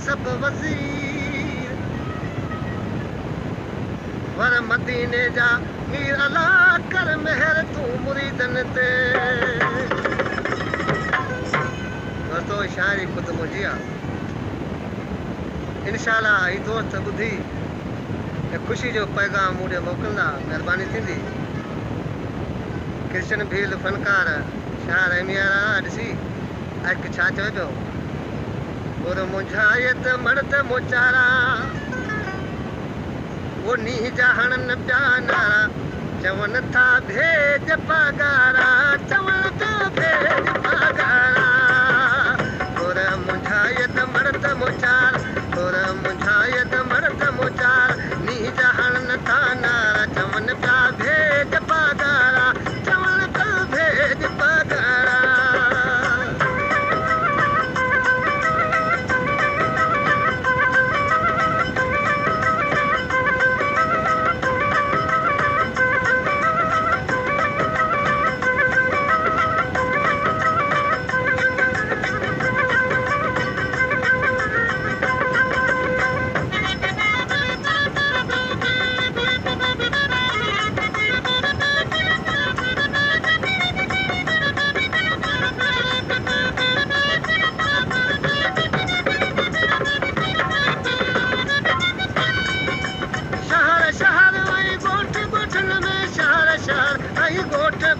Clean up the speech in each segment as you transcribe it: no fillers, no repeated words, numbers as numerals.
सब वज़ीर वर मदीने जा मीर अला कर मेहर तूं मुरीदन ते दोस्तो शाइरी ख़ुदि मुंहिंजी आहे इंशाअल्लाह ही दोस्त ॿुधी ख़ुशी जो पैगाम मूं ॾे मोकिलींदा महिरबानी थींदी कृष्ण भील फनकार शार अमीरा ॾिसी अॼु छा चवे पियो और मुंझायत मर्द मोचारा वो नीह जहणन पिया नारा चवनि था भेज पगारा चवनि था भेज पगारा और मुंझायत मर्द मोचार और मुंझायत मर्द मोचार नीह जहणन था नारा चवनि पिया भेज पगारा चवनि था भेज पगारा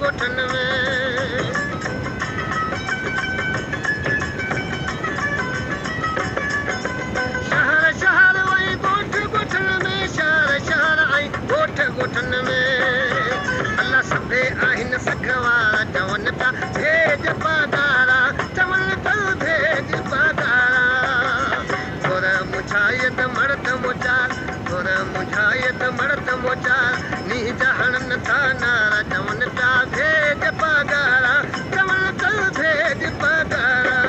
गोठन में शहर शहर वही गोठ गोठन में शहर शहर आई गोठ गोठन में अल्लाह सभे आहिनि सखवारा चवनि पिया भेज पगारा चवनि पिया भेज पगारा थोर मुझायत मर्द मोचार थोर मुझायत मर्द मोचार नीह जहणन था नारा चवनि पिया भेज पगारा चवनि पिया भेज पगारा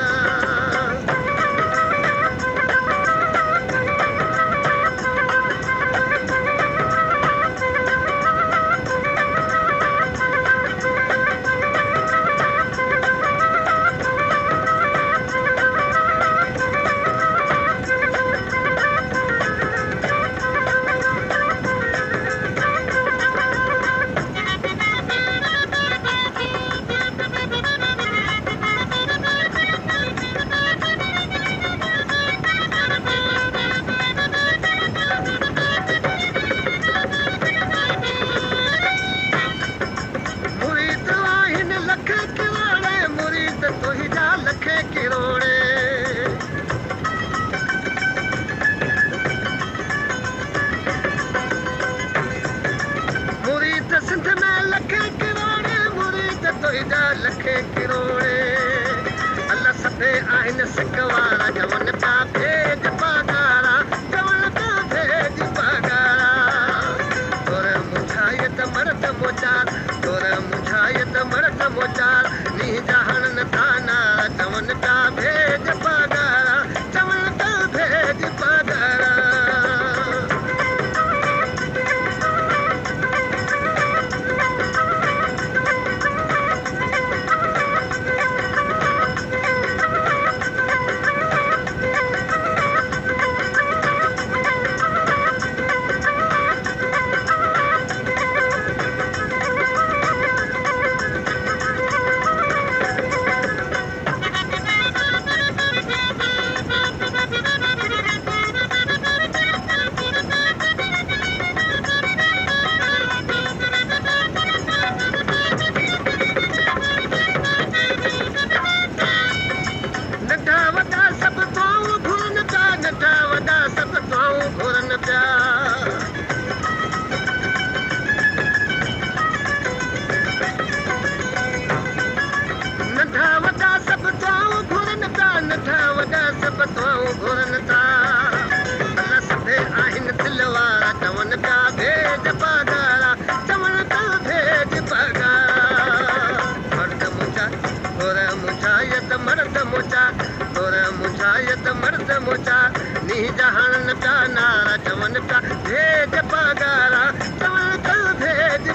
लखे किरोड़े अल्लाह सभे आहिनि सिकवारा चवनि पिया भेज पगारा चवनि पिया भेज पगारा तोर मुझायत मर्द मोचार तोर मुझायत मर्द मोचार नीह जहणन था नारा चवनि पिया भेज पगारा चवनि पिया भेज पगारा मर्द मोचा नीह जहणन पिया नारा चवनि पिया भेज पगारा चवनि पिया भेज